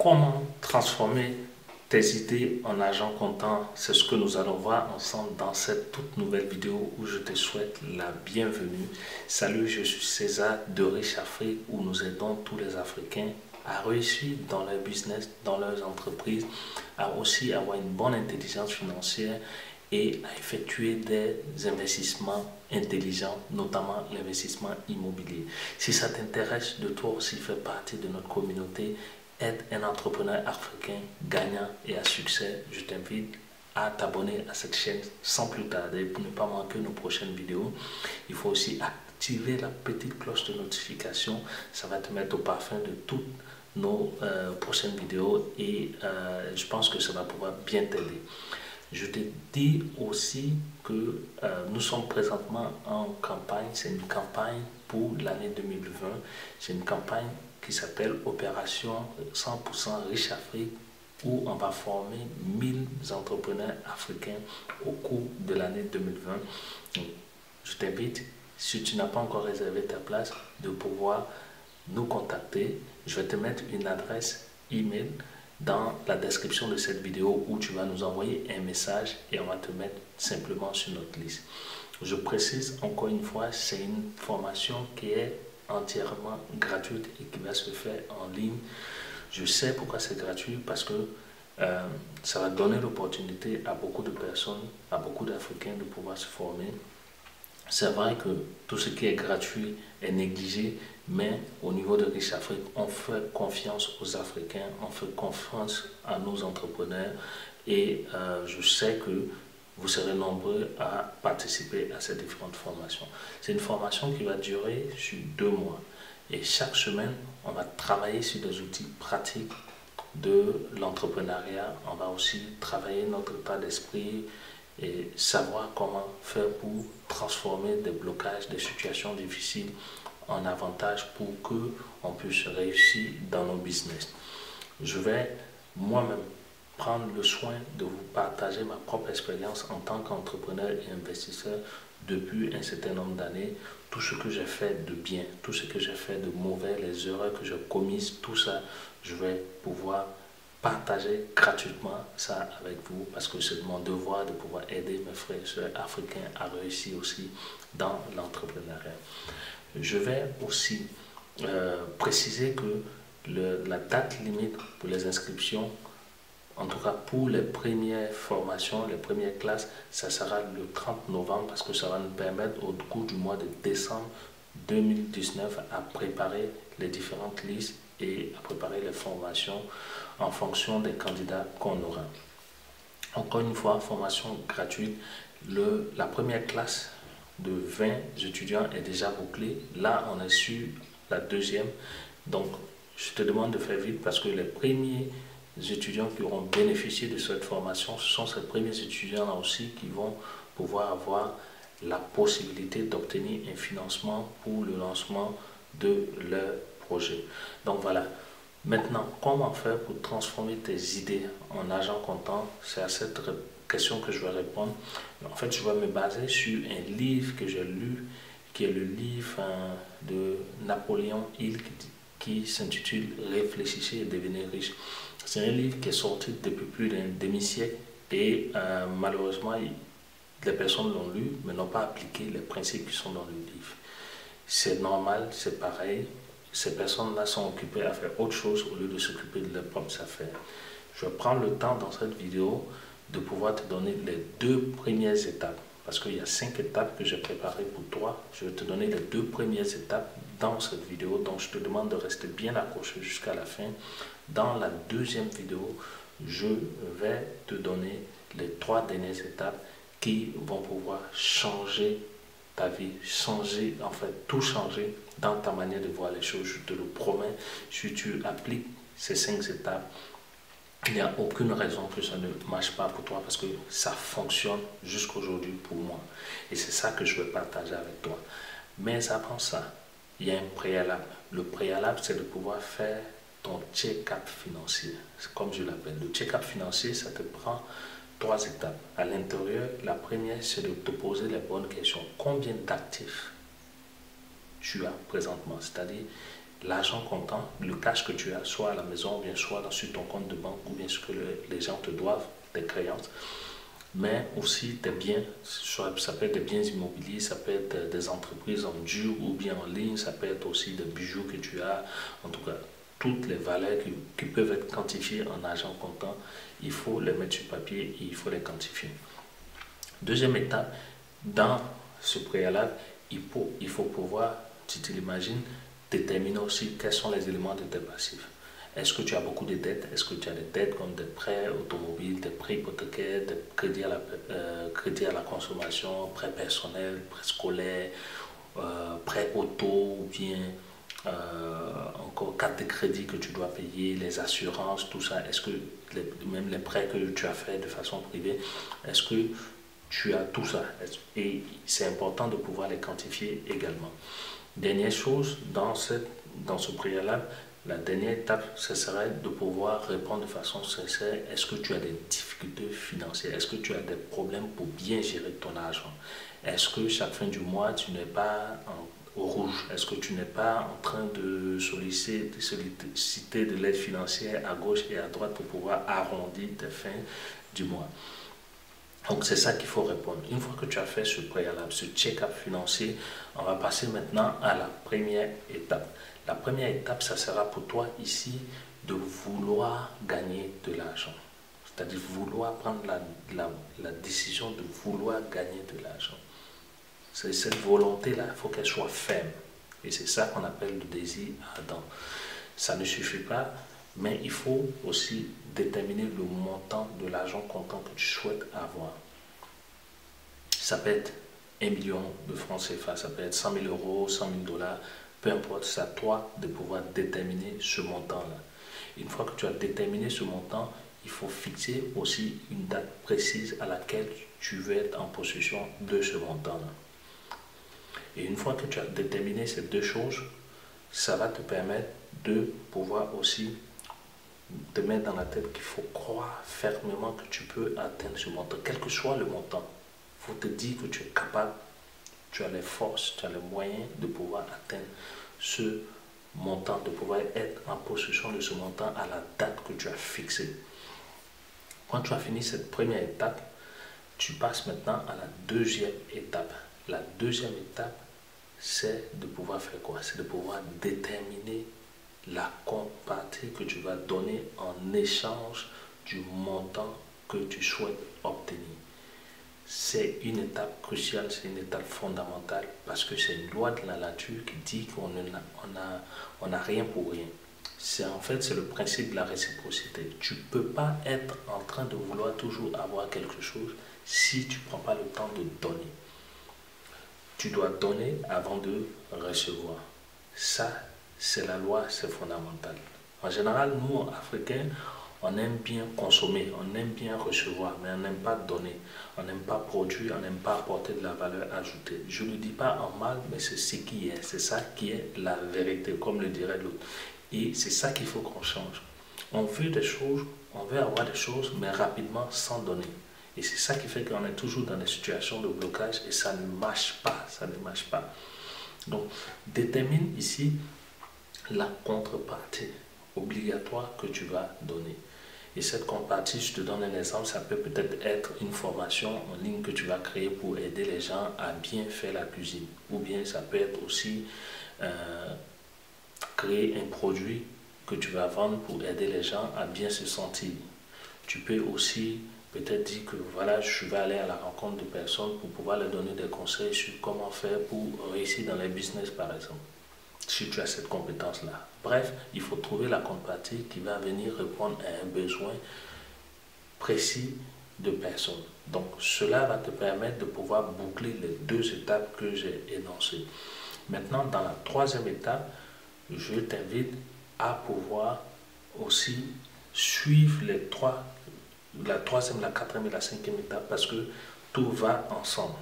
Comment transformer tes idées en argent comptant? C'est ce que nous allons voir ensemble dans cette toute nouvelle vidéo où je te souhaite la bienvenue. Salut, je suis César de Riche Afrique où nous aidons tous les Africains à réussir dans leur business, dans leurs entreprises, à aussi avoir une bonne intelligence financière et à effectuer des investissements intelligents, notamment l'investissement immobilier. Si ça t'intéresse de toi aussi faire partie de notre communauté, être un entrepreneur africain gagnant et à succès, je t'invite à t'abonner à cette chaîne sans plus tarder pour ne pas manquer nos prochaines vidéos. Il faut aussi activer la petite cloche de notification, ça va te mettre au parfum de toutes nos prochaines vidéos et je pense que ça va pouvoir bien t'aider. Je te dis aussi que nous sommes présentement en campagne, c'est une campagne pour l'année 2020, c'est une campagne qui s'appelle Opération 100% Riche Afrique où on va former 1000 entrepreneurs africains au cours de l'année 2020. Donc, je t'invite, si tu n'as pas encore réservé ta place, de pouvoir nous contacter. Je vais te mettre une adresse email dans la description de cette vidéo où tu vas nous envoyer un message et on va te mettre simplement sur notre liste. Je précise encore une fois, c'est une formation qui est entièrement gratuite et qui va se faire en ligne. Je sais pourquoi c'est gratuit, parce que ça va donner l'opportunité à beaucoup de personnes, à beaucoup d'Africains de pouvoir se former. C'est vrai que tout ce qui est gratuit est négligé, mais au niveau de Riche Afrique, on fait confiance aux Africains, on fait confiance à nos entrepreneurs et je sais que vous serez nombreux à participer à ces différentes formations. C'est une formation qui va durer sur 2 mois et chaque semaine, on va travailler sur des outils pratiques de l'entrepreneuriat. On va aussi travailler notre état d'esprit et savoir comment faire pour transformer des blocages, des situations difficiles en avantages pour que on puisse réussir dans nos business. Je vais moi-même prendre le soin de vous partager ma propre expérience en tant qu'entrepreneur et investisseur depuis un certain nombre d'années, tout ce que j'ai fait de bien, tout ce que j'ai fait de mauvais, les erreurs que j'ai commises, tout ça, je vais pouvoir partager gratuitement ça avec vous parce que c'est mon devoir de pouvoir aider mes frères et soeurs africains à réussir aussi dans l'entrepreneuriat. Je vais aussi préciser que la date limite pour les inscriptions, en tout cas pour les premières formations, les premières classes, ça sera le 30 novembre parce que ça va nous permettre au cours du mois de décembre 2019 à préparer les différentes listes et à préparer les formations en fonction des candidats qu'on aura. Encore une fois, formation gratuite. La première classe de 20 étudiants est déjà bouclée. Là, on est sur la deuxième. Donc, je te demande de faire vite parce que les premiers étudiants qui auront bénéficié de cette formation, ce sont ces premiers étudiants-là aussi qui vont pouvoir avoir la possibilité d'obtenir un financement pour le lancement de leur projet. Donc voilà. Maintenant, comment faire pour transformer tes idées en argent comptant? C'est à cette question que je vais répondre. En fait, je vais me baser sur un livre que j'ai lu, qui est le livre de Napoléon Hill qui s'intitule Réfléchissez et devenez riche. C'est un livre qui est sorti depuis plus d'un demi-siècle et malheureusement, les personnes l'ont lu mais n'ont pas appliqué les principes qui sont dans le livre. C'est normal, c'est pareil. Ces personnes-là sont occupées à faire autre chose au lieu de s'occuper de leurs propres affaires. Je vais prendre le temps dans cette vidéo de pouvoir te donner les 2 premières étapes. Parce qu'il y a 5 étapes que j'ai préparées pour toi. Je vais te donner les 2 premières étapes dans cette vidéo. Donc je te demande de rester bien accroché jusqu'à la fin. Dans la deuxième vidéo, je vais te donner les 3 dernières étapes qui vont pouvoir changer ta vie, changer, en fait, tout changer dans ta manière de voir les choses. Je te le promets, si tu appliques ces 5 étapes, il n'y a aucune raison que ça ne marche pas pour toi parce que ça fonctionne jusqu'à aujourd'hui pour moi. Et c'est ça que je vais partager avec toi. Mais avant ça, il y a un préalable. Le préalable, c'est de pouvoir faire ton check-up financier. C'est comme je l'appelle. Le check-up financier, ça te prend 3 étapes. À l'intérieur, la première, c'est de te poser les bonnes questions. Combien d'actifs tu as présentement? C'est-à-dire, l'argent comptant, le cash que tu as, soit à la maison, ou bien soit sur ton compte de banque, ou bien ce que les gens te doivent, tes créances, mais aussi tes biens, ça peut être des biens immobiliers, ça peut être des entreprises en dur ou bien en ligne, ça peut être aussi des bijoux que tu as, en tout cas, toutes les valeurs qui peuvent être quantifiées en argent comptant, il faut les mettre sur papier et il faut les quantifier. Deuxième étape, dans ce préalable, il faut pouvoir, si tu l'imagines, déterminer aussi quels sont les éléments de tes passifs. Est-ce que tu as beaucoup de dettes? Est-ce que tu as des dettes comme des prêts automobiles, des prêts hypothécaires, des crédits à la consommation, prêts personnels, prêts scolaires, prêts auto ou bien encore carte de crédit que tu dois payer, les assurances, tout ça? Est-ce que même les prêts que tu as fait de façon privée, est-ce que tu as tout ça? Et c'est important de pouvoir les quantifier également. Dernière chose, dans ce préalable, la dernière étape, ce serait de pouvoir répondre de façon sincère. Est-ce que tu as des difficultés financières? Est-ce que tu as des problèmes pour bien gérer ton argent? Est-ce que chaque fin du mois, tu n'es pas au rouge? Est-ce que tu n'es pas en train de solliciter de l'aide financière à gauche et à droite pour pouvoir arrondir tes fins du mois? Donc c'est ça qu'il faut répondre. Une fois que tu as fait ce préalable, ce check-up financier, on va passer maintenant à la première étape. La première étape, ça sera pour toi ici de vouloir gagner de l'argent. C'est-à-dire vouloir prendre la décision de vouloir gagner de l'argent. C'est cette volonté-là, il faut qu'elle soit ferme. Et c'est ça qu'on appelle le désir ardent. Ça ne suffit pas, mais il faut aussi déterminer le montant de l'argent comptant que tu souhaites avoir. Ça peut être 1 million de francs CFA, ça peut être 100 000 euros, 100 000 dollars, peu importe, c'est à toi de pouvoir déterminer ce montant-là. Une fois que tu as déterminé ce montant, il faut fixer aussi une date précise à laquelle tu veux être en possession de ce montant-là. Et une fois que tu as déterminé ces deux choses, ça va te permettre de pouvoir aussi te mettre dans la tête qu'il faut croire fermement que tu peux atteindre ce montant, quel que soit le montant. Il faut te dire que tu es capable, tu as les forces, tu as les moyens de pouvoir atteindre ce montant, de pouvoir être en possession de ce montant à la date que tu as fixée. Quand tu as fini cette première étape, tu passes maintenant à la deuxième étape. La deuxième étape, c'est de pouvoir faire quoi? C'est de pouvoir déterminer la contrepartie que tu vas donner en échange du montant que tu souhaites obtenir. C'est une étape cruciale, c'est une étape fondamentale parce que c'est une loi de la nature qui dit qu'on n'a rien pour rien. En fait, c'est le principe de la réciprocité. Tu ne peux pas être en train de vouloir toujours avoir quelque chose si tu ne prends pas le temps de donner. Tu dois donner avant de recevoir. Ça, c'est la loi, c'est fondamental. En général, nous, Africains, on aime bien consommer, on aime bien recevoir, mais on n'aime pas donner, on n'aime pas produire, on n'aime pas apporter de la valeur ajoutée. Je ne le dis pas en mal, mais c'est ce qui est, c'est ça qui est la vérité, comme le dirait l'autre. Et c'est ça qu'il faut qu'on change. On veut des choses, on veut avoir des choses, mais rapidement, sans donner. Et c'est ça qui fait qu'on est toujours dans des situations de blocage et ça ne marche pas, ça ne marche pas. Donc, détermine ici la contrepartie obligatoire que tu vas donner. Et cette contrepartie, je te donne un exemple, ça peut peut-être être une formation en ligne que tu vas créer pour aider les gens à bien faire la cuisine. Ou bien ça peut être aussi créer un produit que tu vas vendre pour aider les gens à bien se sentir. Tu peux aussi peut-être dire que voilà, je vais aller à la rencontre de personnes pour pouvoir leur donner des conseils sur comment faire pour réussir dans les business par exemple. Si tu as cette compétence-là. Bref, il faut trouver la contrepartie qui va venir répondre à un besoin précis de personnes. Donc, cela va te permettre de pouvoir boucler les deux étapes que j'ai énoncées. Maintenant, dans la troisième étape, je t'invite à pouvoir aussi suivre la troisième, la quatrième et la cinquième étape parce que tout va ensemble.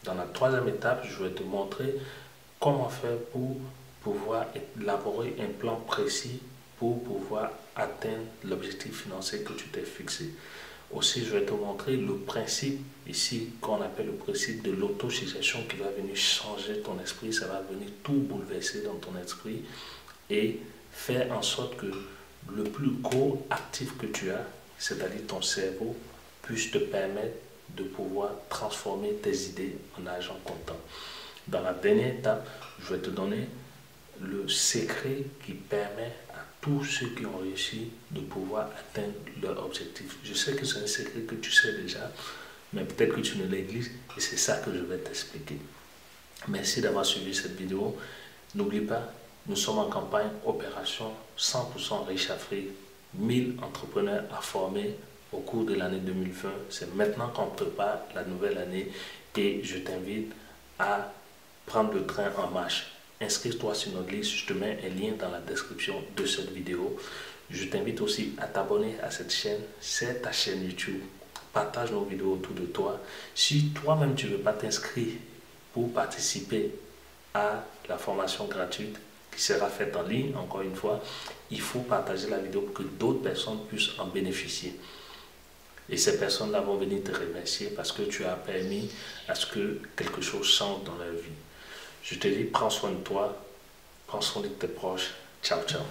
Dans la troisième étape, je vais te montrer comment faire pour pouvoir élaborer un plan précis pour pouvoir atteindre l'objectif financier que tu t'es fixé. Aussi, je vais te montrer le principe ici qu'on appelle le principe de l'autosuggestion qui va venir changer ton esprit, ça va venir tout bouleverser dans ton esprit et faire en sorte que le plus gros actif que tu as, c'est-à-dire ton cerveau, puisse te permettre de pouvoir transformer tes idées en argent comptant. Dans la dernière étape, je vais te donner le secret qui permet à tous ceux qui ont réussi de pouvoir atteindre leur objectif. Je sais que c'est un secret que tu sais déjà, mais peut-être que tu ne négliges et c'est ça que je vais t'expliquer. Merci d'avoir suivi cette vidéo. N'oublie pas, nous sommes en campagne Opération 100% Riche Afrique. 1000 entrepreneurs à former au cours de l'année 2020. C'est maintenant qu'on prépare la nouvelle année et je t'invite à prendre le train en marche. Inscris-toi sur notre liste, je te mets un lien dans la description de cette vidéo. Je t'invite aussi à t'abonner à cette chaîne, c'est ta chaîne YouTube. Partage nos vidéos autour de toi. Si toi-même tu ne veux pas t'inscrire pour participer à la formation gratuite qui sera faite en ligne, encore une fois, il faut partager la vidéo pour que d'autres personnes puissent en bénéficier. Et ces personnes-là vont venir te remercier parce que tu as permis à ce que quelque chose change dans leur vie. Je te dis, prends soin de toi, prends soin de tes proches. Ciao, ciao.